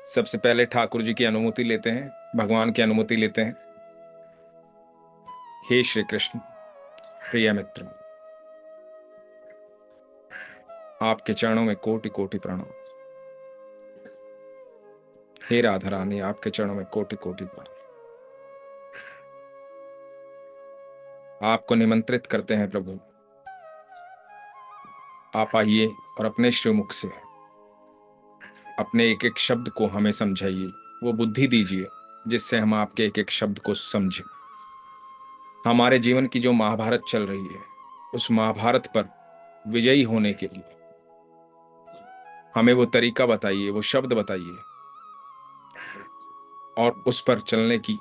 सबसे पहले ठाकुर जी की अनुमति लेते हैं, भगवान की अनुमति लेते हैं। हे श्री कृष्ण प्रिय मित्र, आपके चरणों में कोटि कोटि प्रणाम। हे राधा रानी, आपके चरणों में कोटि कोटि प्रणाम। आपको निमंत्रित करते हैं प्रभु, आप आइए और अपने श्रीमुख से अपने एक एक शब्द को हमें समझाइए, वो बुद्धि दीजिए जिससे हम आपके एक एक शब्द को समझें। हमारे जीवन की जो महाभारत चल रही है, उस महाभारत पर विजयी होने के लिए हमें वो तरीका बताइए, वो शब्द बताइए और उस पर चलने की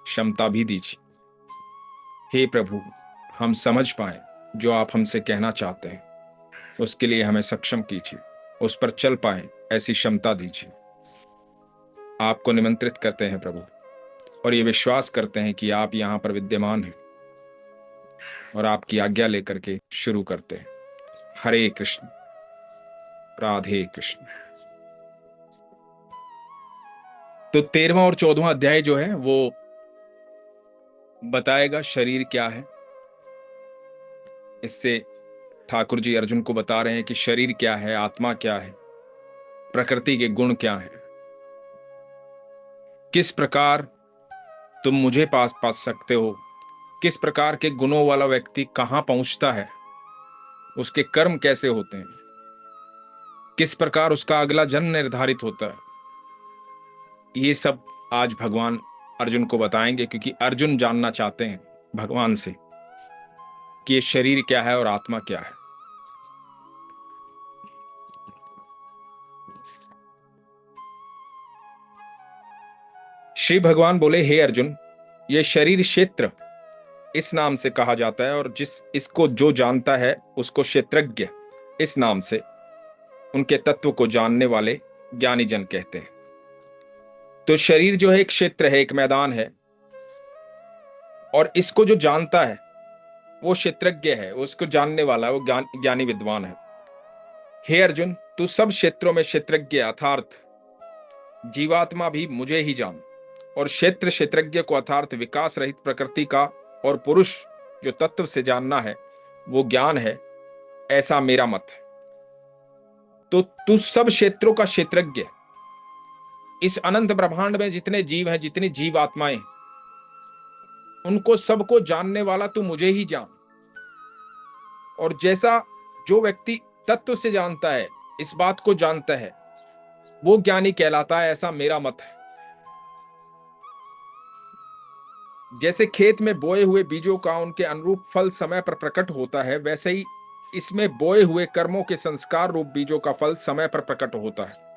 क्षमता भी दीजिए। हे प्रभु, हम समझ पाए जो आप हमसे कहना चाहते हैं, उसके लिए हमें सक्षम कीजिए, उस पर चल पाए ऐसी क्षमता दीजिए। आपको निमंत्रित करते हैं प्रभु, और ये विश्वास करते हैं कि आप यहां पर विद्यमान हैं, और आपकी आज्ञा लेकर के शुरू करते हैं। हरे कृष्ण राधे कृष्ण। तो 13वां और 14वां अध्याय जो है वो बताएगा शरीर क्या है। इससे ठाकुर जी अर्जुन को बता रहे हैं कि शरीर क्या है, आत्मा क्या है, प्रकृति के गुण क्या हैं, किस प्रकार तुम मुझे पास पा सकते हो, किस प्रकार के गुणों वाला व्यक्ति कहां पहुंचता है, उसके कर्म कैसे होते हैं, किस प्रकार उसका अगला जन्म निर्धारित होता है। ये सब आज भगवान अर्जुन को बताएंगे, क्योंकि अर्जुन जानना चाहते हैं भगवान से कि ये शरीर क्या है और आत्मा क्या है। श्री भगवान बोले, हे अर्जुन, ये शरीर क्षेत्र इस नाम से कहा जाता है, और इसको जो जानता है उसको क्षेत्रज्ञ इस नाम से उनके तत्व को जानने वाले ज्ञानी जन कहते हैं। तो शरीर जो है एक क्षेत्र है, एक मैदान है, और इसको जो जानता है वो क्षेत्रज्ञ है, उसको जानने वाला है, वो ज्ञानी विद्वान है। हे अर्जुन, तू सब क्षेत्रों में क्षेत्रज्ञ अर्थात जीवात्मा भी मुझे ही जान, और क्षेत्र क्षेत्रज्ञ को अर्थात विकास रहित प्रकृति का और पुरुष जो तत्व से जानना है वो ज्ञान है, ऐसा मेरा मत है। तो तू सब क्षेत्रों का क्षेत्रज्ञ, इस अनंत ब्रह्मांड में जितने जीव हैं, जितनी जीव आत्माएं, उनको सबको जानने वाला तू मुझे ही जान। और जैसा जो व्यक्ति तत्व से जानता है, इस बात को जानता है, वो ज्ञानी कहलाता है, ऐसा मेरा मत है। जैसे खेत में बोए हुए बीजों का उनके अनुरूप फल समय पर प्रकट होता है, वैसे ही इसमें बोए हुए कर्मों के संस्कार रूप बीजों का फल समय पर प्रकट होता है,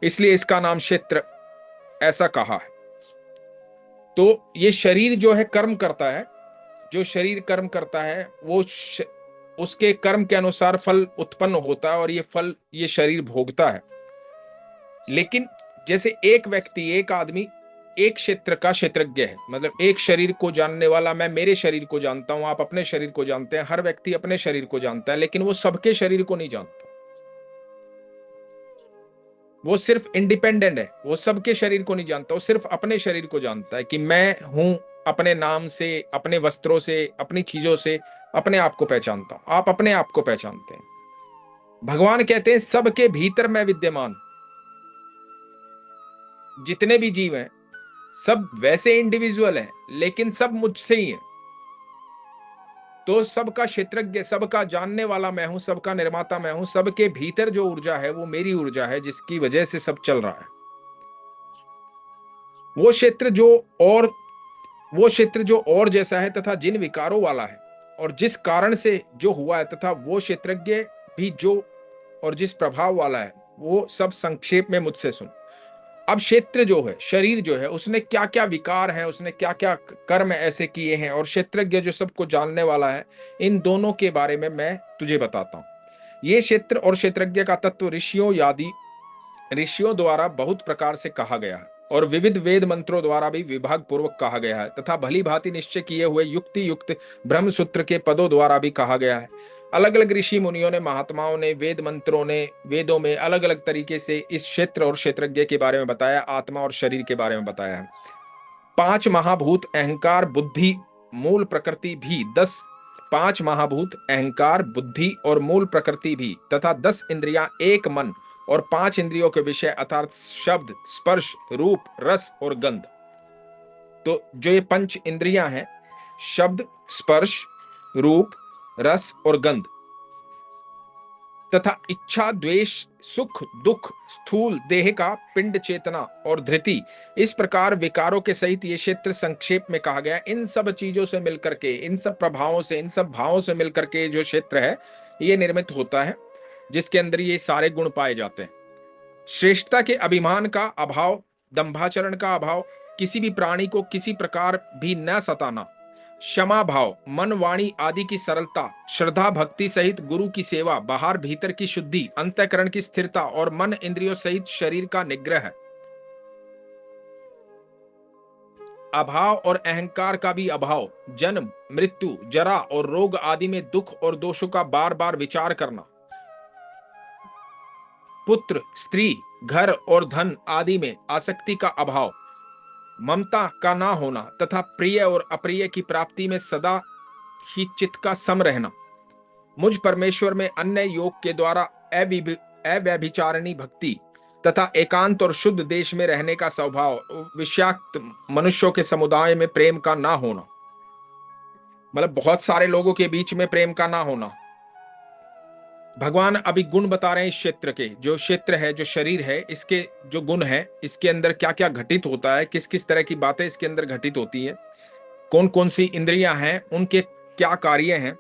इसलिए इसका नाम क्षेत्र ऐसा कहा है। तो ये शरीर जो है कर्म करता है, जो शरीर कर्म करता है वो उसके कर्म के अनुसार फल उत्पन्न होता है, और ये फल ये शरीर भोगता है। लेकिन जैसे एक व्यक्ति, एक आदमी एक क्षेत्र का क्षेत्रज्ञ है, मतलब एक शरीर को जानने वाला, मैं मेरे शरीर को जानता हूं, आप अपने शरीर को जानते हैं, हर व्यक्ति अपने शरीर को जानता है, लेकिन वो सबके शरीर को नहीं जानता। वो सिर्फ इंडिपेंडेंट है, वो सबके शरीर को नहीं जानता, वो सिर्फ अपने शरीर को जानता है कि मैं हूं। अपने नाम से, अपने वस्त्रों से, अपनी चीजों से अपने आप को पहचानता हूं। आप अपने आप को पहचानते हैं। भगवान कहते हैं सबके भीतर मैं विद्यमान। जितने भी जीव हैं सब वैसे इंडिविजुअल हैं, लेकिन सब मुझसे ही हैं। तो सबका क्षेत्रज्ञ, सबका जानने वाला मैं हूं, सबका निर्माता मैं हूं। सबके भीतर जो ऊर्जा है वो मेरी ऊर्जा है, जिसकी वजह से सब चल रहा है। वो क्षेत्र जो और वो क्षेत्र जो और जैसा है तथा जिन विकारों वाला है और जिस कारण से जो हुआ है, तथा वो क्षेत्रज्ञ भी जो और जिस प्रभाव वाला है, वो सब संक्षेप में मुझसे सुन। अब क्षेत्र जो है, शरीर जो है, उसने क्या क्या विकार हैं, उसने क्या क्या कर्म ऐसे किए हैं, और क्षेत्रज्ञ जो सबको जानने वाला है, इन दोनों के बारे में मैं तुझे बताता हूं। ये क्षेत्र और क्षेत्रज्ञ का तत्व ऋषियों द्वारा बहुत प्रकार से कहा गया है, और विविध वेद मंत्रों द्वारा भी विभाग पूर्वक कहा गया है, तथा भली भांति निश्चय किए हुए युक्ति युक्त ब्रह्म सूत्र के पदों द्वारा भी कहा गया है। अलग अलग ऋषि मुनियों ने, महात्माओं ने, वेद मंत्रों ने, वेदों में अलग अलग तरीके से इस क्षेत्र और क्षेत्रज्ञ के बारे में बताया, आत्मा और शरीर के बारे में बताया है। 5 महाभूत अहंकार, बुद्धि, मूल प्रकृति भी 10, 5 महाभूत अहंकार, बुद्धि और मूल प्रकृति भी तथा 10 इंद्रियां, एक मन और 5 इंद्रियों के विषय अर्थात शब्द, स्पर्श, रूप, रस और गंध। तो जो ये पंच इंद्रियां हैं, शब्द, स्पर्श, रूप, रस और गंध तथा इच्छा, द्वेष, सुख, दुख, स्थूल देह का पिंड, चेतना और धृति, इस प्रकार विकारों के सहित ये क्षेत्र संक्षेप में कहा गया। इन सब चीजों से मिलकर के, इन सब प्रभावों से, इन सब भावों से मिलकर के जो क्षेत्र है ये निर्मित होता है, जिसके अंदर ये सारे गुण पाए जाते हैं। श्रेष्ठता के अभिमान का अभाव, दंभाचरण का अभाव, किसी भी प्राणी को किसी प्रकार भी न सताना, क्षमा भाव, मन वाणी आदि की सरलता, श्रद्धा भक्ति सहित गुरु की सेवा, बाहर भीतर की शुद्धि, अंतःकरण की स्थिरता और मन इंद्रियों सहित शरीर का निग्रह। अभाव और अहंकार का भी अभाव, जन्म, मृत्यु, जरा और रोग आदि में दुख और दोषों का बार बार विचार करना, पुत्र, स्त्री, घर और धन आदि में आसक्ति का अभाव, ममता का ना होना तथा प्रिय और अप्रिय की प्राप्ति में सदा ही चित्त का सम रहना, मुझ परमेश्वर में अन्य योग के द्वारा अव्यभिचारिणी भक्ति तथा एकांत और शुद्ध देश में रहने का स्वभाव, विषाक्त मनुष्यों के समुदाय में प्रेम का ना होना, मतलब बहुत सारे लोगों के बीच में प्रेम का ना होना। भगवान अभी गुण बता रहे हैं इस क्षेत्र के, जो क्षेत्र है, जो शरीर है, इसके जो गुण है, इसके अंदर क्या क्या घटित होता है, किस किस तरह की बातें इसके अंदर घटित होती है, कौन कौन सी इंद्रियां हैं, उनके क्या कार्य हैं।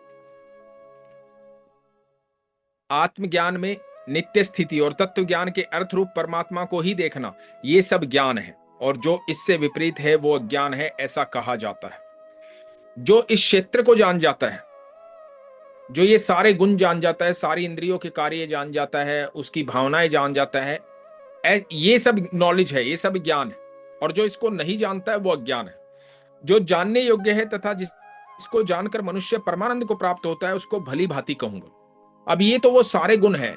आत्मज्ञान में नित्य स्थिति और तत्व ज्ञान के अर्थ रूप परमात्मा को ही देखना, ये सब ज्ञान है, और जो इससे विपरीत है वो अज्ञान है, ऐसा कहा जाता है। जो इस क्षेत्र को जान जाता है, जो ये सारे गुण जान जाता है, सारी इंद्रियों के कार्य जान जाता है, उसकी भावनाएं जान जाता है, ये सब नॉलेज है, ये सब ज्ञान है। और जो इसको नहीं जानता है वो अज्ञान है। जो जानने योग्य है तथा जिसको जानकर मनुष्य परमानंद को प्राप्त होता है, उसको भली भांति कहूंगा। अब ये तो वो सारे गुण हैं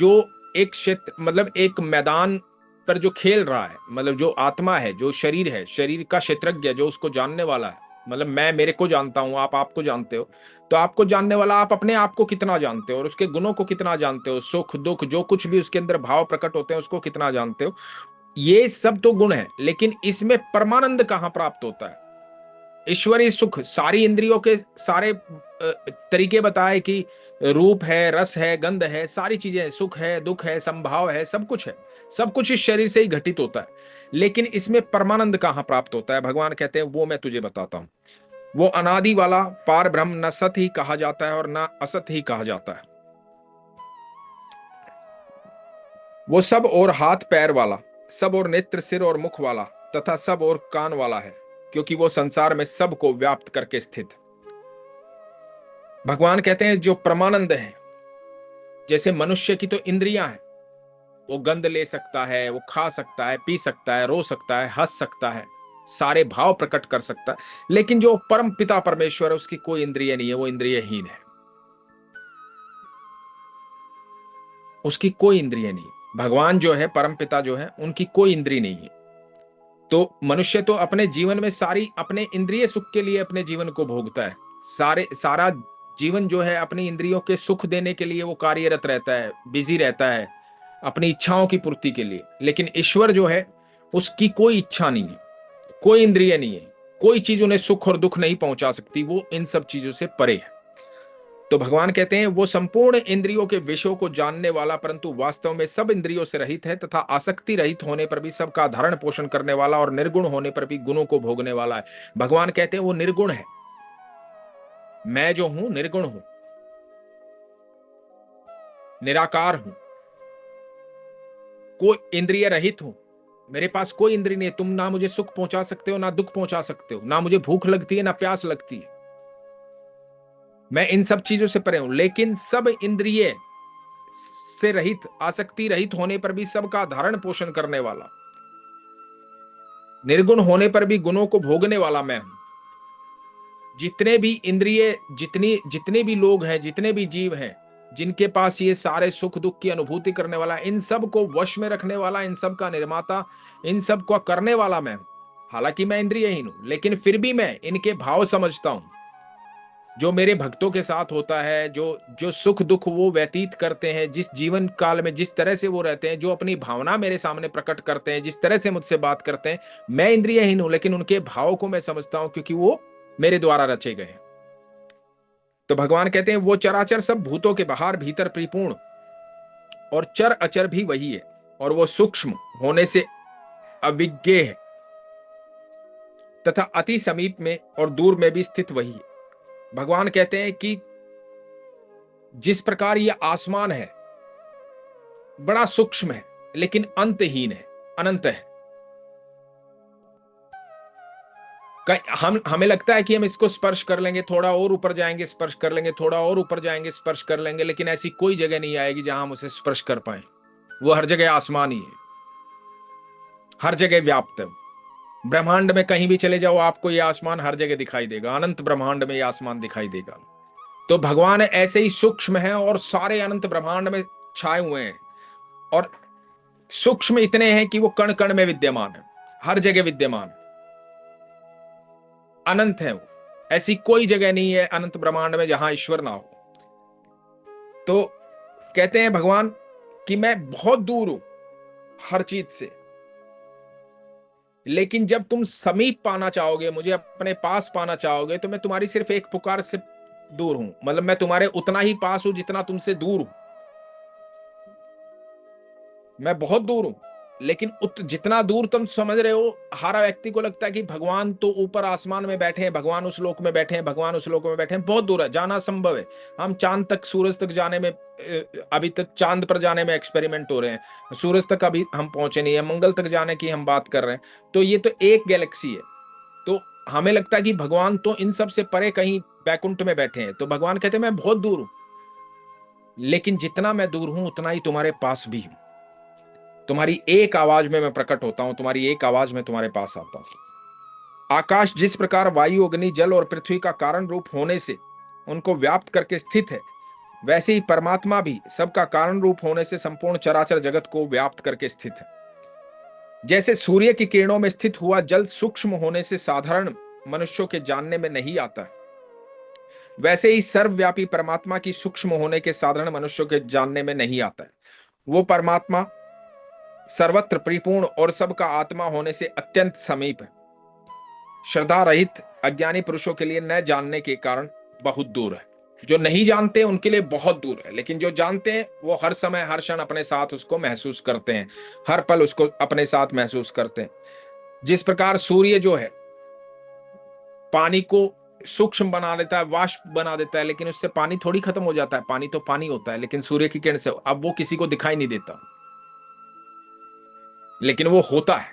जो एक क्षेत्र, मतलब एक मैदान पर जो खेल रहा है, मतलब जो आत्मा है, जो शरीर है, शरीर का क्षेत्रज्ञ, जो उसको जानने वाला है, मतलब मैं मेरे को जानता हूं, आप आपको जानते हो, तो आपको जानने वाला आप अपने आप को कितना जानते हो और उसके गुणों को कितना जानते हो, सुख दुख जो कुछ भी उसके अंदर भाव प्रकट होते हैं उसको कितना जानते हो। ये सब तो गुण है, लेकिन इसमें परमानंद कहां प्राप्त होता है? ईश्वरीय सुख, सारी इंद्रियों के सारे तरीके बताए कि रूप है, रस है, गंध है, सारी चीजें, सुख है, दुख है, संभाव है, सब कुछ है, सब कुछ इस शरीर से ही घटित होता है। लेकिन इसमें परमानंद कहां प्राप्त होता है? भगवान कहते हैं वो मैं तुझे बताता हूं। वो अनादि वाला पार ब्रह्म न सत ही कहा जाता है और न असत ही कहा जाता है। वो सब और हाथ पैर वाला, सब और नेत्र, सिर और मुख वाला तथा सब और कान वाला है, क्योंकि वो संसार में सब को व्याप्त करके स्थित। भगवान कहते हैं जो परमानंद है, जैसे मनुष्य की तो इंद्रियां हैं, वो गंध ले सकता है, वो खा सकता है, पी सकता है, रो सकता है, हंस सकता है, सारे भाव प्रकट कर सकता है, लेकिन जो परम पिता परमेश्वर है उसकी कोई इंद्रिय नहीं है, वो इंद्रियहीन है, उसकी कोई इंद्रिय नहीं। भगवान जो है, परम पिता जो है, उनकी कोई इंद्रिय नहीं है। तो मनुष्य तो अपने जीवन में सारी अपने इंद्रिय सुख के लिए अपने जीवन को भोगता है, सारा जीवन जो है अपनी इंद्रियों के सुख देने के लिए वो कार्यरत रहता है, बिजी रहता है अपनी इच्छाओं की पूर्ति के लिए। लेकिन ईश्वर जो है उसकी कोई इच्छा नहीं है, कोई इंद्रिय नहीं है, कोई चीज उन्हें सुख और दुख नहीं पहुंचा सकती, वो इन सब चीजों से परे है। तो भगवान कहते हैं वो संपूर्ण इंद्रियों के विषयों को जानने वाला, परंतु वास्तव में सब इंद्रियों से रहित है तथा आसक्ति रहित होने पर भी सबका धारण पोषण करने वाला और निर्गुण होने पर भी गुणों को भोगने वाला है। भगवान कहते हैं वो निर्गुण है, मैं जो हूं निर्गुण हूं, निराकार हूं, कोई इंद्रिय रहित हूं, मेरे पास कोई इंद्रिय नहीं है। तुम ना मुझे सुख पहुंचा सकते हो, ना दुख पहुंचा सकते हो, ना मुझे भूख लगती है, ना प्यास लगती है, मैं इन सब चीजों से परे हूं। लेकिन सब इंद्रिय से रहित, आसक्ति रहित होने पर भी सबका धारण पोषण करने वाला, निर्गुण होने पर भी गुणों को भोगने वाला मैं हूं। जितने भी इंद्रिय, जितने भी लोग हैं, जितने भी जीव हैं, जिनके पास ये सारे सुख दुख की अनुभूति करने वाला, इन सब को वश में रखने वाला, इन सब का निर्माता, इन सब को करने वाला मैं हूं। हालांकि मैं इंद्रियहीन हूं, लेकिन फिर भी मैं इनके भाव समझता हूं। जो मेरे भक्तों के साथ होता है, जो जो सुख दुख वो व्यतीत करते हैं, जिस जीवन काल में जिस तरह से वो रहते हैं, जो अपनी भावना मेरे सामने प्रकट करते हैं, जिस तरह से मुझसे बात करते हैं, मैं इंद्रियहीन हूं, लेकिन उनके भाव को मैं समझता हूं, क्योंकि वो मेरे द्वारा रचे गए हैं। तो भगवान कहते हैं वो चराचर सब भूतों के बाहर भीतर परिपूर्ण और चर अचर भी वही है, और वो सूक्ष्म होने से अविज्ञेय है तथा अति समीप में और दूर में भी स्थित वही है। भगवान कहते हैं कि जिस प्रकार ये आसमान है, बड़ा सूक्ष्म है, लेकिन अंतहीन है, अनंत है। हमें लगता है कि हम इसको स्पर्श कर लेंगे, थोड़ा और ऊपर जाएंगे स्पर्श कर लेंगे, थोड़ा और ऊपर जाएंगे स्पर्श कर लेंगे, लेकिन ऐसी कोई जगह नहीं आएगी जहां हम उसे स्पर्श कर पाए। वो हर जगह आसमान ही है, हर जगह व्याप्त है। ब्रह्मांड में कहीं भी चले जाओ, आपको ये आसमान हर जगह दिखाई देगा, अनंत ब्रह्मांड में ये आसमान दिखाई देगा। तो भगवान ऐसे ही सूक्ष्म है और सारे अनंत ब्रह्मांड में छाए हुए हैं, और सूक्ष्म इतने हैं कि वो कण कण में विद्यमान है, हर जगह विद्यमान है, अनंत है वो। ऐसी कोई जगह नहीं है अनंत ब्रह्मांड में जहां ईश्वर ना हो। तो कहते हैं भगवान कि मैं बहुत दूर हूं हर चीज से, लेकिन जब तुम समीप पाना चाहोगे, मुझे अपने पास पाना चाहोगे, तो मैं तुम्हारी सिर्फ एक पुकार से दूर हूं। मतलब मैं तुम्हारे उतना ही पास हूं जितना तुमसे दूर हूं। मैं बहुत दूर हूं, लेकिन जितना दूर तुम समझ रहे हो, हर व्यक्ति को लगता है कि भगवान तो ऊपर आसमान में बैठे हैं, भगवान उस लोक में बैठे हैं, भगवान उस लोक में बैठे हैं, बहुत दूर है, जाना संभव है। हम चांद तक, सूरज तक जाने में, अभी तक चांद पर जाने में एक्सपेरिमेंट हो रहे हैं, सूरज तक अभी हम पहुंचे नहीं है, मंगल तक जाने की हम बात कर रहे हैं। तो ये तो एक गैलेक्सी है। तो हमें लगता है कि भगवान तो इन सब से परे कहीं बैकुंठ में बैठे हैं। तो भगवान कहते हैं मैं बहुत दूर हूं, लेकिन जितना मैं दूर हूं उतना ही तुम्हारे पास भी हूं। तुम्हारी एक आवाज में मैं प्रकट होता हूं, तुम्हारी एक आवाज में तुम्हारे पास आता हूं। आकाश जिस प्रकार वायु, अग्नि, जल और पृथ्वी का कारण रूप होने से उनको व्याप्त करके स्थित है, वैसे ही परमात्मा भी सबका कारण रूप होने से संपूर्ण चराचर जगत को व्याप्त करके स्थित है। जैसे सूर्य की किरणों में स्थित हुआ जल सूक्ष्म होने से साधारण मनुष्यों के जानने में नहीं आता है, वैसे ही सर्वव्यापी परमात्मा की सूक्ष्म होने के साधारण मनुष्यों के जानने में नहीं आता है। वो परमात्मा सर्वत्र परिपूर्ण और सबका आत्मा होने से अत्यंत समीप है। श्रद्धा रहित अज्ञानी पुरुषों के लिए न जानने के कारण बहुत दूर है। जो नहीं जानते उनके लिए बहुत दूर है, लेकिन जो जानते हैं वो हर समय हर क्षण अपने साथ उसको महसूस करते हैं, हर पल उसको अपने साथ महसूस करते हैं। जिस प्रकार सूर्य जो है पानी को सूक्ष्म बना देता है, वाष्प बना देता है, लेकिन उससे पानी थोड़ी खत्म हो जाता है, पानी तो पानी होता है, लेकिन सूर्य की किरण से अब वो किसी को दिखाई नहीं देता, लेकिन वो होता है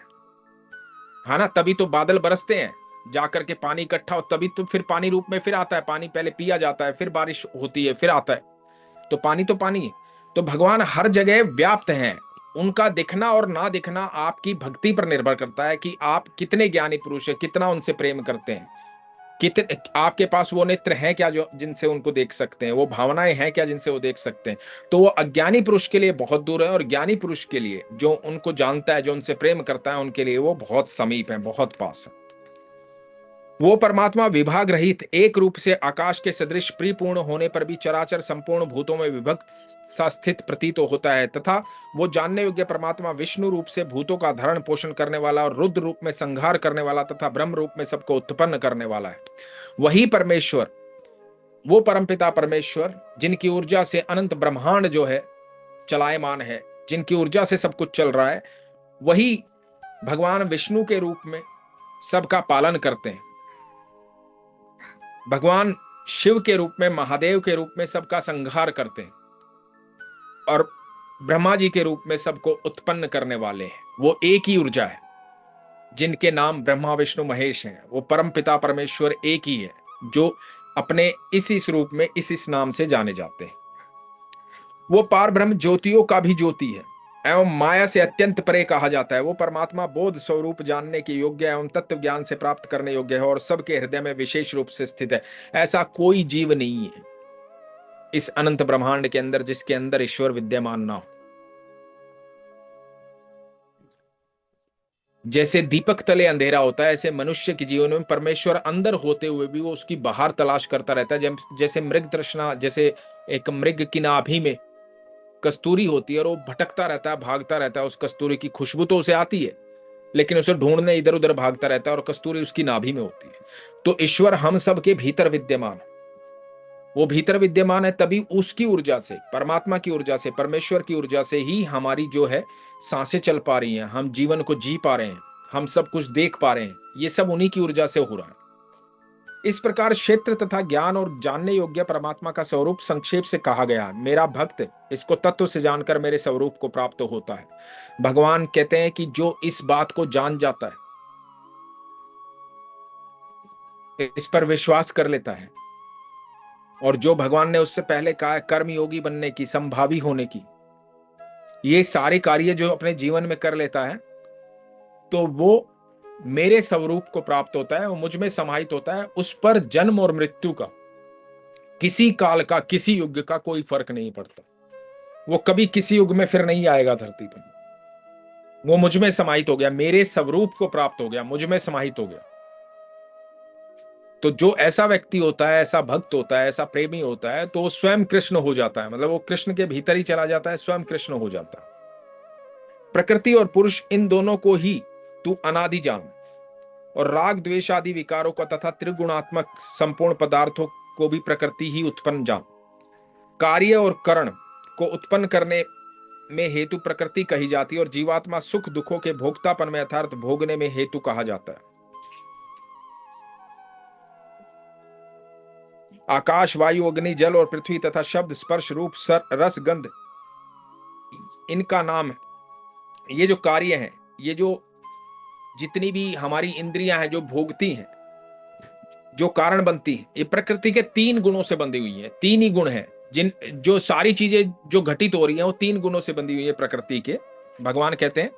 ना। तभी तो बादल बरसते हैं, जाकर के पानी इकट्ठा हो, तभी तो फिर पानी रूप में फिर आता है। पानी पहले पिया जाता है, फिर बारिश होती है, फिर आता है। तो पानी है। तो भगवान हर जगह व्याप्त हैं। उनका दिखना और ना दिखना आपकी भक्ति पर निर्भर करता है कि आप कितने ज्ञानी पुरुष है, कितना उनसे प्रेम करते हैं, कितने आपके पास वो नेत्र हैं क्या जो जिनसे उनको देख सकते हैं, वो भावनाएं हैं क्या जिनसे वो देख सकते हैं। तो वो अज्ञानी पुरुष के लिए बहुत दूर है, और ज्ञानी पुरुष के लिए, जो उनको जानता है, जो उनसे प्रेम करता है, उनके लिए वो बहुत समीप है, बहुत पास है। वो परमात्मा विभाग रहित एक रूप से आकाश के सदृश परिपूर्ण होने पर भी चराचर संपूर्ण भूतों में विभक्त सा स्थित प्रतीत होता है, तथा वो जानने योग्य परमात्मा विष्णु रूप से भूतों का धारण पोषण करने वाला, और रुद्र रूप में संहार करने वाला, तथा ब्रह्म रूप में सबको उत्पन्न करने वाला है। वही परमेश्वर, वो परमपिता परमेश्वर, जिनकी ऊर्जा से अनंत ब्रह्मांड जो है चलायमान है, जिनकी ऊर्जा से सब कुछ चल रहा है, वही भगवान विष्णु के रूप में सबका पालन करते हैं। भगवान शिव के रूप में, महादेव के रूप में सबका संहार करते हैं, और ब्रह्मा जी के रूप में सबको उत्पन्न करने वाले हैं। वो एक ही ऊर्जा है, जिनके नाम ब्रह्मा विष्णु महेश हैं। वो परम पिता परमेश्वर एक ही है, जो अपने इसी स्वरूप में इस नाम से जाने जाते हैं। वो पार ब्रह्म ज्योतियों का भी ज्योति है, एवं माया से अत्यंत परे कहा जाता है। वो परमात्मा बोध स्वरूप जानने के योग्य एवं तत्व ज्ञान से प्राप्त करने योग्य है और सबके हृदय में विशेष रूप से स्थित है। ऐसा कोई जीव नहीं है इस अनंत ब्रह्मांड के अंदर जिसके अंदर ईश्वर विद्यमान ना हो। जैसे दीपक तले अंधेरा होता है, ऐसे मनुष्य के जीवन में परमेश्वर अंदर होते हुए भी वो उसकी बाहर तलाश करता रहता है। जैसे मृग तृष्णा, जैसे एक मृग की नाभि में कस्तूरी होती है और वो भटकता रहता है, भागता रहता है। उस कस्तूरी की खुशबू तो उसे आती है, लेकिन उसे ढूंढने इधर उधर भागता रहता है और कस्तूरी उसकी नाभि में होती है। तो ईश्वर हम सबके भीतर विद्यमान है। वो भीतर विद्यमान है, तभी उसकी ऊर्जा से, परमात्मा की ऊर्जा से, परमेश्वर की ऊर्जा से ही हमारी जो है सांसें चल पा रही हैं, हम जीवन को जी पा रहे हैं, हम सब कुछ देख पा रहे हैं। ये सब उन्हीं की ऊर्जा से हो रहा है। इस प्रकार क्षेत्र तथा ज्ञान और जानने योग्य परमात्मा का स्वरूप संक्षेप से कहा गया है। मेरा भक्त इसको तत्व से जानकर मेरे स्वरूप को प्राप्त होता है। भगवान कहते हैं कि जो इस बात को जान जाता है, इस पर विश्वास कर लेता है, और जो भगवान ने उससे पहले कहा है कर्म योगी बनने की, संभावी होने की, ये सारे कार्य जो अपने जीवन में कर लेता है, तो वो मेरे स्वरूप को प्राप्त होता है और मुझ में समाहित होता है। उस पर जन्म और मृत्यु का, किसी काल का, किसी युग का कोई फर्क नहीं पड़ता। वो कभी किसी युग में फिर नहीं आएगा धरती पर। वो मुझ में समाहित हो गया, मेरे स्वरूप को प्राप्त हो गया, मुझ में समाहित हो गया। तो जो ऐसा व्यक्ति होता है, ऐसा भक्त होता है, ऐसा प्रेमी होता है, तो वो स्वयं कृष्ण हो जाता है। मतलब वो कृष्ण के भीतर ही चला जाता है, स्वयं कृष्ण हो जाता है। प्रकृति और पुरुष, इन दोनों को ही तू अनादि जान, और राग द्वेष आदि विकारों का तथा त्रिगुणात्मक संपूर्ण पदार्थों को भी प्रकृति ही उत्पन्न जान। कार्य और करण को उत्पन्न करने में हेतु प्रकृति कही जाती है और जीवात्मा सुख दुखों के भोक्तापन में अर्थात भोगने में हेतु कहा जाता है। आकाश, वायु, अग्नि, जल और पृथ्वी तथा शब्द, स्पर्श, रूप, रस, गंध, इनका नाम, ये जो कार्य हैं, ये जो जितनी भी हमारी इंद्रियां हैं जो भोगती हैं, जो कारण बनती हैं, ये प्रकृति के तीन गुणों से बंधी हुई हैं। तीन ही गुण हैं जिन, जो सारी चीजें जो घटित हो रही हैं वो तीन गुणों से बंधी हुई है प्रकृति के। भगवान कहते हैं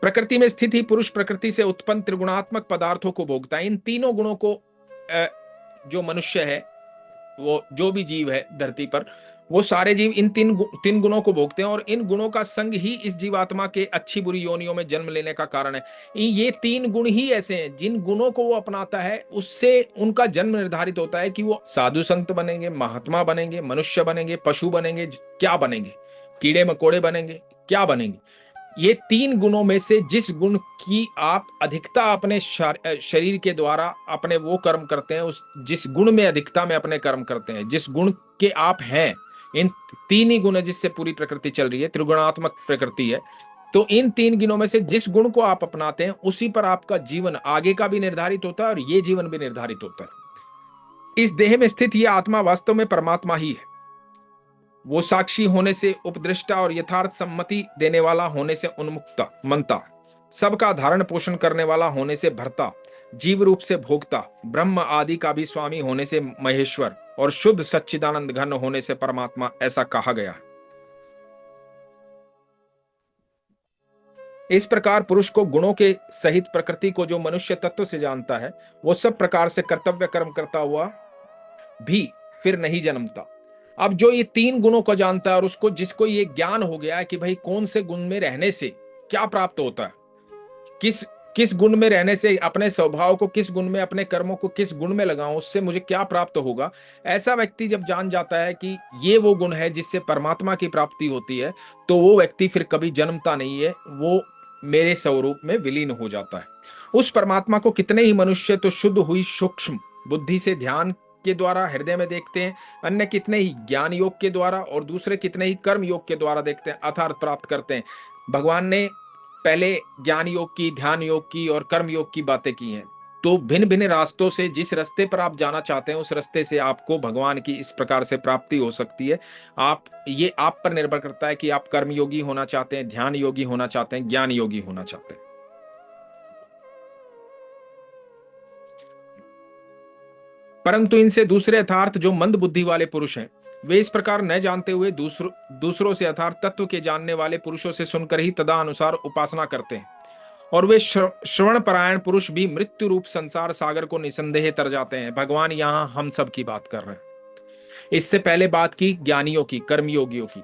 प्रकृति में स्थित ही पुरुष प्रकृति से उत्पन्न त्रिगुणात्मक पदार्थों को भोगता है। इन तीनों गुणों को जो मनुष्य है, वो जो भी जीव है धरती पर, वो सारे जीव इन तीन गुणों को भोगते हैं, और इन गुणों का संग ही इस जीवात्मा के अच्छी बुरी योनियों में जन्म लेने का कारण है। ये तीन गुण ही ऐसे हैं जिन गुणों को वो अपनाता है, उससे उनका जन्म निर्धारित होता है कि वो साधु संत बनेंगे, महात्मा बनेंगे, मनुष्य बनेंगे, पशु बनेंगे, क्या बनेंगे, कीड़े मकोड़े बनेंगे, क्या बनेंगे। ये तीन गुणों में से जिस गुण की आप अधिकता अपने शरीर के द्वारा अपने वो कर्म करते हैं, उस जिस गुण में अधिकता में अपने कर्म करते हैं, जिस गुण के आप हैं, इन तीन ही गुण है जिससे पूरी प्रकृति चल रही है, त्रिगुणात्मक प्रकृति है। तो इन तीन गुणों में से जिस गुण को आप अपनाते हैं, उसी पर आपका जीवन आगे का भी निर्धारित होता है और ये जीवन भी निर्धारित होता है। इस देह में स्थित यह आत्मा वास्तव में परमात्मा ही है। वो साक्षी होने से उपदृष्टा और यथार्थ सम्मति देने वाला होने से उन्मुक्ता मनता, सबका धारण पोषण करने वाला होने से भरता, जीव रूप से भोगता, ब्रह्म आदि का भी स्वामी होने से महेश्वर, और शुद्ध सच्चिदानंद घन होने से परमात्मा, ऐसा कहा गया है। इस प्रकार पुरुष को गुणों के सहित प्रकृति को जो मनुष्य तत्व से जानता है, वो सब प्रकार से कर्तव्य कर्म करता हुआ भी फिर नहीं जन्मता। अब जो ये तीन गुणों को जानता है और उसको, जिसको ये ज्ञान हो गया है कि भाई कौन से गुण में रहने से क्या प्राप्त होता है, किस किस गुण में रहने से अपने स्वभाव को, किस गुण में अपने कर्मों को किस गुण में लगाऊं, उससे मुझे क्या प्राप्त होगा, ऐसा व्यक्ति जब जान जाता है कि ये वो गुण है जिससे परमात्मा की प्राप्ति होती है, तो वो व्यक्ति फिर कभी जन्मता नहीं है, वो मेरे स्वरूप में विलीन हो जाता है। उस परमात्मा को कितने ही मनुष्य तो शुद्ध हुई सूक्ष्म बुद्धि से ध्यान के द्वारा हृदय में देखते हैं, अन्य कितने ही ज्ञान योग के द्वारा और दूसरे कितने ही कर्म योग के द्वारा देखते हैं, अर्थात प्राप्त करते हैं। भगवान ने पहले ज्ञान योग की, ध्यान योग की और कर्म योग की बातें की हैं। तो भिन्न भिन्न रास्तों से जिस रास्ते पर आप जाना चाहते हैं, उस रास्ते से आपको भगवान की इस प्रकार से प्राप्ति हो सकती है। ये आप पर निर्भर करता है कि आप कर्म योगी होना चाहते हैं, ध्यान योगी होना चाहते हैं, ज्ञान योगी होना चाहते हैं। परंतु इनसे दूसरे अर्थात जो मंद बुद्धि वाले पुरुष हैं, वे इस प्रकार न जानते हुए दूसरों से यथार्थ तत्व के जानने वाले पुरुषों से सुनकर ही तदनुसार उपासना करते हैं, और वे श्रवण परायण पुरुष भी मृत्यु रूप संसार सागर को निसंदेह तर जाते हैं। भगवान यहां हम सब की बात कर रहे हैं। इससे पहले बात की ज्ञानियों की, कर्मयोगियों की,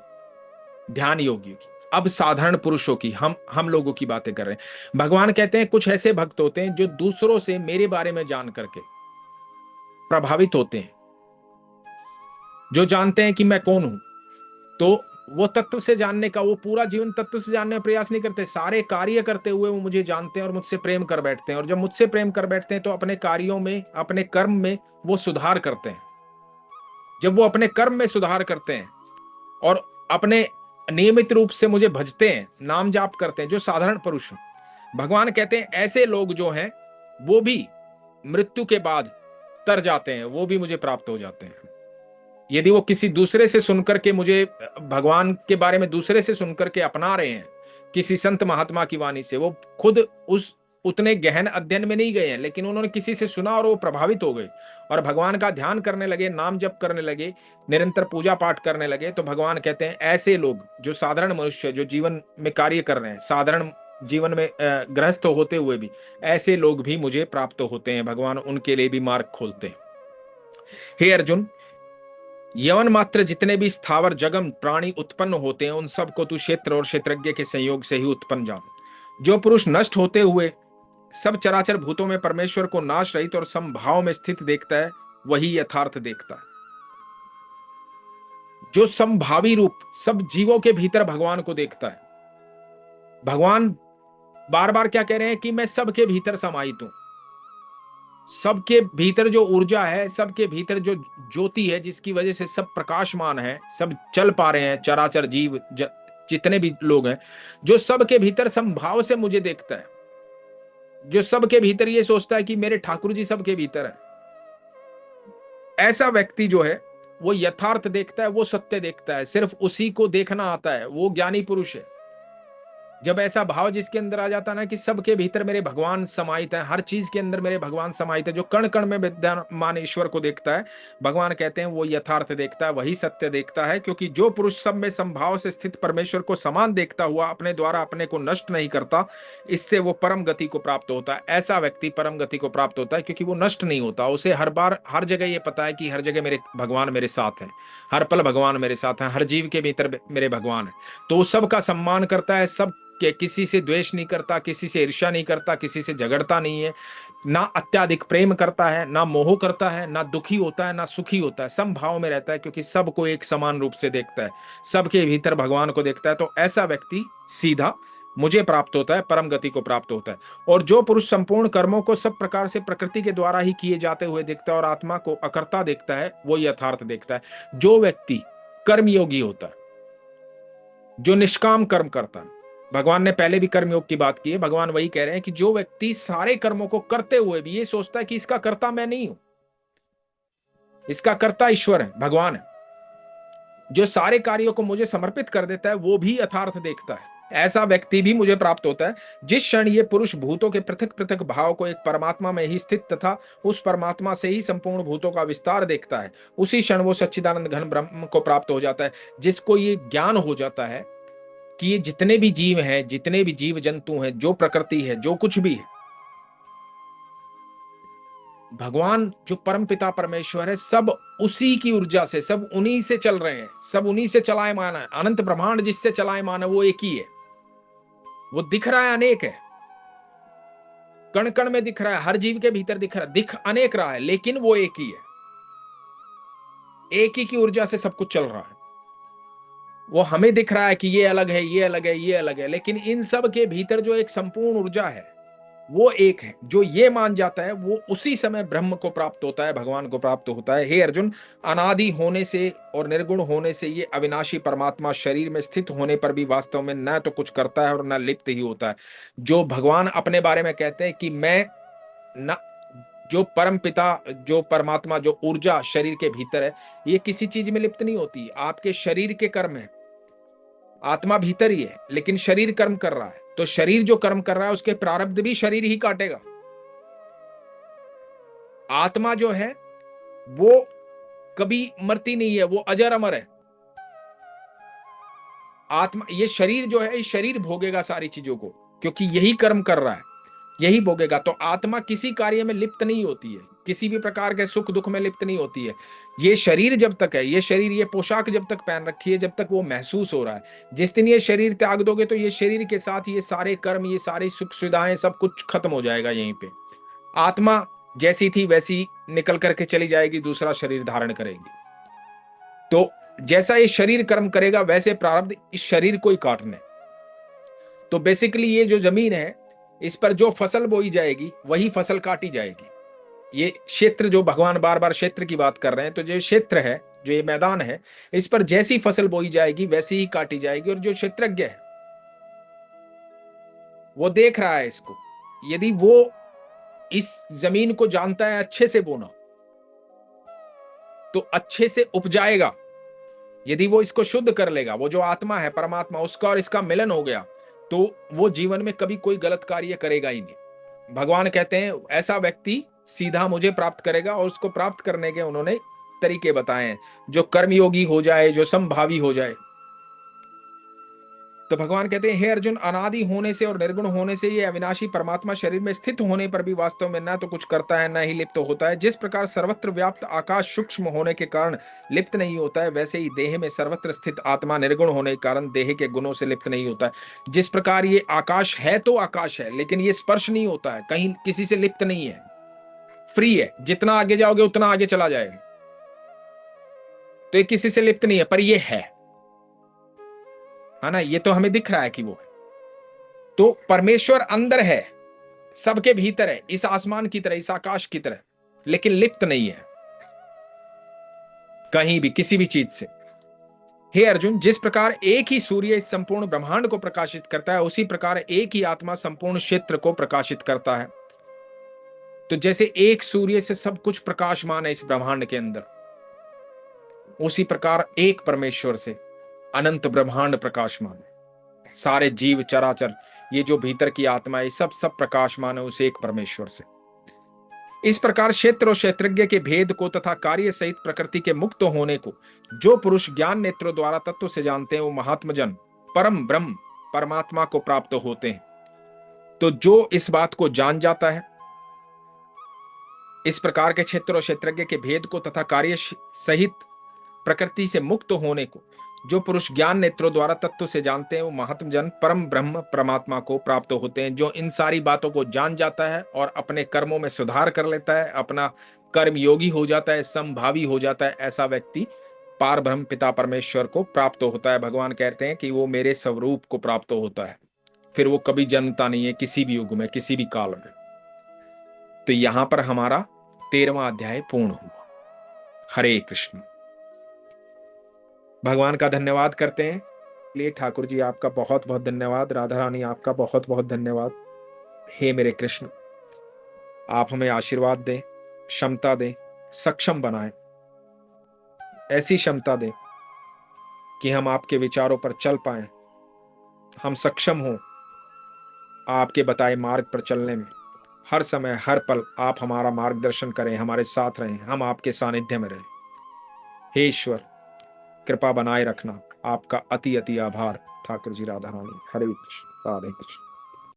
ध्यान योगियों की, अब साधारण पुरुषों की, हम लोगों की बातें कर रहे हैं। भगवान कहते हैं कुछ ऐसे भक्त होते हैं जो दूसरों से मेरे बारे में जान करके प्रभावित होते हैं, जो जानते हैं कि मैं कौन हूं, तो वो तत्व से जानने का, वो पूरा जीवन तत्व से जानने का प्रयास नहीं करते, सारे कार्य करते हुए वो मुझे जानते हैं और मुझसे प्रेम कर बैठते हैं। और जब मुझसे प्रेम कर बैठते हैं तो अपने कार्यों में, अपने कर्म में वो सुधार करते हैं। जब वो अपने कर्म में सुधार करते हैं और अपने नियमित रूप से मुझे भजते हैं, नाम जाप करते हैं, जो साधारण पुरुष हैं, भगवान कहते हैं ऐसे लोग जो हैं वो भी मृत्यु के बाद तर जाते हैं, वो भी मुझे प्राप्त हो जाते हैं। यदि वो किसी दूसरे से सुनकर के, मुझे भगवान के बारे में दूसरे से सुनकर के अपना रहे हैं, किसी संत महात्मा की वाणी से, वो खुद उस उतने गहन अध्ययन में नहीं गए हैं, लेकिन उन्होंने किसी से सुना और वो प्रभावित हो गए और भगवान का ध्यान करने लगे, नाम जप करने लगे, निरंतर पूजा पाठ करने लगे, तो भगवान कहते हैं ऐसे लोग, जो साधारण मनुष्य, जो जीवन में कार्य कर रहे हैं, साधारण जीवन में गृहस्थ होते हुए भी ऐसे लोग भी मुझे प्राप्त होते हैं। भगवान उनके लिए भी मार्ग खोलते हैं। हे अर्जुन, यवन मात्र जितने भी स्थावर जगम प्राणी उत्पन्न होते हैं, उन सबको तू क्षेत्र और क्षेत्रज्ञ के संयोग से ही उत्पन्न जान। जो पुरुष नष्ट होते हुए सब चराचर भूतों में परमेश्वर को नाश रहित और समभाव में स्थित देखता है, वही यथार्थ देखता है। जो समभावी रूप सब जीवों के भीतर भगवान को देखता है। भगवान बार बार क्या कह रहे हैं कि मैं सबके भीतर समाहित हूं। सबके भीतर जो ऊर्जा है, सबके भीतर जो ज्योति है, जिसकी वजह से सब प्रकाशमान है, सब चल पा रहे हैं, चराचर जीव जितने भी लोग हैं, जो सबके भीतर समभाव से मुझे देखता है, जो सबके भीतर ये सोचता है कि मेरे ठाकुर जी सबके भीतर है, ऐसा व्यक्ति जो है वो यथार्थ देखता है, वो सत्य देखता है, सिर्फ उसी को देखना आता है, वो ज्ञानी पुरुष है। जब ऐसा भाव जिसके अंदर आ जाता है ना कि सबके भीतर मेरे भगवान समाहित है, हर चीज के अंदर मेरे भगवान समाहित है, जो कण कण में विद्यमान ईश्वर को देखता है, भगवान कहते हैं वो यथार्थ देखता है, वही सत्य देखता है। क्योंकि जो पुरुष सब में संभाव से स्थित परमेश्वर को समान देखता हुआ अपने द्वारा अपने को नष्ट नहीं करता, इससे वो परम गति को प्राप्त होता है। ऐसा व्यक्ति परम गति को प्राप्त होता है क्योंकि वो नष्ट नहीं होता। उसे हर बार हर जगह ये पता है कि हर जगह मेरे भगवान मेरे साथ है, हर पल भगवान मेरे साथ है, हर जीव के भीतर मेरे भगवान है। तो वो सबका सम्मान करता है, सब कि किसी से द्वेष नहीं करता, किसी से ईर्ष्या नहीं करता, किसी से झगड़ता नहीं है, ना अत्याधिक प्रेम करता है, ना मोह करता है, ना दुखी होता है, ना सुखी होता है, समभाव में रहता है क्योंकि सबको एक समान रूप से देखता है, सबके भीतर भगवान को देखता है। तो ऐसा व्यक्ति सीधा मुझे प्राप्त होता है, परम गति को प्राप्त होता है। और जो पुरुष संपूर्ण कर्मों को सब प्रकार से प्रकृति के द्वारा ही किए जाते हुए देखता है और आत्मा को अकर्ता देखता है, वो यथार्थ देखता है। जो व्यक्ति कर्मयोगी होता है, जो निष्काम कर्म करता है, भगवान ने पहले भी कर्मयोग की बात की है, भगवान वही कह रहे हैं कि जो व्यक्ति सारे कर्मों को करते हुए भी ये सोचता है कि इसका कर्ता मैं नहीं हूं, इसका कर्ता ईश्वर है, भगवान है, जो सारे कार्यों को मुझे समर्पित कर देता है, वो भी यथार्थ देखता है, ऐसा व्यक्ति भी मुझे प्राप्त होता है। जिस क्षण ये पुरुष भूतों के पृथक पृथक भाव को एक परमात्मा में ही स्थित तथा उस परमात्मा से ही संपूर्ण भूतों का विस्तार देखता है, उसी क्षण वो सच्चिदानंद घन ब्रह्म को प्राप्त हो जाता है। जिसको ये ज्ञान हो जाता है कि ये जितने भी जीव हैं, जितने भी जीव जंतु हैं, जो प्रकृति है, जो कुछ भी है, भगवान जो परम पिता परमेश्वर है, सब उसी की ऊर्जा से, सब उन्हीं से चल रहे हैं, सब उन्हीं से चलायमान है। अनंत ब्रह्मांड जिससे चलायमान है वो एक ही है। वो दिख रहा है, अनेक है, कण कण में दिख रहा है, हर जीव के भीतर दिख रहा है, दिख अनेक रहा है, लेकिन वो एक ही है, एक ही की ऊर्जा से सब कुछ चल रहा है। वो हमें दिख रहा है कि ये अलग है, ये अलग है, ये अलग है, लेकिन इन सब के भीतर जो एक संपूर्ण ऊर्जा है वो एक है। जो ये मान जाता है वो उसी समय ब्रह्म को प्राप्त होता है, भगवान को प्राप्त होता है। हे अर्जुन, अनादि होने से और निर्गुण होने से ये अविनाशी परमात्मा शरीर में स्थित होने पर भी वास्तव में न तो कुछ करता है और न लिप्त ही होता है। जो भगवान अपने बारे में कहते हैं कि मैं न, जो परम पिता, जो परमात्मा, जो ऊर्जा शरीर के भीतर है, ये किसी चीज में लिप्त नहीं होती। आपके शरीर के कर्म है, आत्मा भीतर ही है, लेकिन शरीर कर्म कर रहा है, तो शरीर जो कर्म कर रहा है उसके प्रारब्ध भी शरीर ही काटेगा। आत्मा जो है वो कभी मरती नहीं है, वो अजर अमर है। आत्मा, ये शरीर जो है, इस शरीर भोगेगा सारी चीजों को, क्योंकि यही कर्म कर रहा है, यही भोगेगा। तो आत्मा किसी कार्य में लिप्त नहीं होती है, किसी भी प्रकार के सुख दुख में लिप्त नहीं होती है। ये शरीर जब तक है, ये शरीर, ये पोशाक जब तक पहन रखी है, जब तक वो महसूस हो रहा है। जिस दिन ये शरीर त्याग दोगे तो ये शरीर के साथ ये सारे कर्म, ये सारी सुख सुविधाएं, सब कुछ खत्म हो जाएगा यहीं पे। आत्मा जैसी थी वैसी निकल करके चली जाएगी, दूसरा शरीर धारण करेगी। तो जैसा ये शरीर कर्म करेगा वैसे प्रारब्ध इस शरीर को ही काटने। तो बेसिकली ये जो जमीन है, इस पर जो फसल बोई जाएगी वही फसल काटी जाएगी। ये क्षेत्र, जो भगवान बार बार क्षेत्र की बात कर रहे हैं, तो जो क्षेत्र है, जो ये मैदान है, इस पर जैसी फसल बोई जाएगी वैसी ही काटी जाएगी। और जो क्षेत्रज्ञ है वो देख रहा है इसको, यदि वो इस जमीन को जानता है अच्छे से बोना तो अच्छे से उपजाएगा। यदि वो इसको शुद्ध कर लेगा, वो जो आत्मा है, परमात्मा, उसका और इसका मिलन हो गया, तो वो जीवन में कभी कोई गलत कार्य करेगा ही नहीं। भगवान कहते हैं ऐसा व्यक्ति सीधा मुझे प्राप्त करेगा, और उसको प्राप्त करने के उन्होंने तरीके बताए हैं, जो कर्मयोगी हो जाए, जो समभावी हो जाए। तो भगवान कहते हैं, हे अर्जुन, अनादि होने से और निर्गुण होने से ये अविनाशी परमात्मा शरीर में स्थित होने पर भी वास्तव में न तो कुछ करता है, न ही लिप्त होता है। जिस प्रकार सर्वत्र व्याप्त आकाश सूक्ष्म होने के कारण लिप्त नहीं होता है, वैसे ही देह में सर्वत्र स्थित आत्मा निर्गुण होने के कारण देह के गुणों से लिप्त नहीं होता है। जिस प्रकार ये आकाश है तो आकाश है, लेकिन ये स्पर्श नहीं होता है, कहीं किसी से लिप्त नहीं है, फ्री है, जितना आगे जाओगे उतना आगे चला जाएगा। तो ये किसी से लिप्त नहीं है, पर ये है ना, ये तो हमें दिख रहा है कि वो है। तो परमेश्वर अंदर है, सबके भीतर है, इस आसमान की तरह, इस आकाश की तरह, लेकिन लिप्त नहीं है कहीं भी किसी भी चीज से। हे अर्जुन, जिस प्रकार एक ही सूर्य इस संपूर्ण ब्रह्मांड को प्रकाशित करता है, उसी प्रकार एक ही आत्मा संपूर्ण क्षेत्र को प्रकाशित करता है। तो जैसे एक सूर्य से सब कुछ प्रकाशमान है इस ब्रह्मांड के अंदर, उसी प्रकार एक परमेश्वर से अनंत ब्रह्मांड प्रकाशमान है। सारे जीव चराचर, ये जो भीतर की आत्मा है, सब प्रकाशमान है उस एक परमेश्वर से। इस प्रकार क्षेत्र और क्षेत्रज्ञ के भेद को तथा कार्य सहित प्रकृति के मुक्त होने को जो पुरुष ज्ञान नेत्रों द्वारा तत्व से जानते हैं, वो महात्मजन परम ब्रह्म परमात्मा को प्राप्त होते हैं। तो जो इस बात को जान जाता है, इस प्रकार के क्षेत्र और क्षेत्रज्ञ के भेद को तथा कार्य सहित प्रकृति से मुक्त होने को जो पुरुष ज्ञान नेत्रों द्वारा तत्व से जानते हैं, वो महात्म जन परम ब्रह्म परमात्मा को प्राप्त होते हैं। जो इन सारी बातों को जान जाता है और अपने कर्मों में सुधार कर लेता है, अपना कर्म योगी हो जाता है, समभावी हो जाता है, ऐसा व्यक्ति पार ब्रह्म पिता परमेश्वर को प्राप्त होता है। भगवान कहते हैं कि वो मेरे स्वरूप को प्राप्त होता है, फिर वो कभी जन्मता नहीं है किसी भी युग में, किसी भी काल में। तो यहां पर हमारा 13वां अध्याय पूर्ण हुआ। हरे कृष्ण। भगवान का धन्यवाद करते हैं। लिए ठाकुर जी आपका बहुत बहुत धन्यवाद, राधा रानी आपका बहुत बहुत धन्यवाद। हे मेरे कृष्ण, आप हमें आशीर्वाद दें, क्षमता दें, सक्षम बनाएं, ऐसी क्षमता दें कि हम आपके विचारों पर चल पाएं, हम सक्षम हों आपके बताए मार्ग पर चलने में। हर समय हर पल आप हमारा मार्गदर्शन करें, हमारे साथ रहें, हम आपके सानिध्य में रहें। हे ईश्वर, कृपा बनाए रखना। आपका अति अति आभार। ठाकुर जी, राधा रानी। हरे कृष्ण, राधे कृष्ण।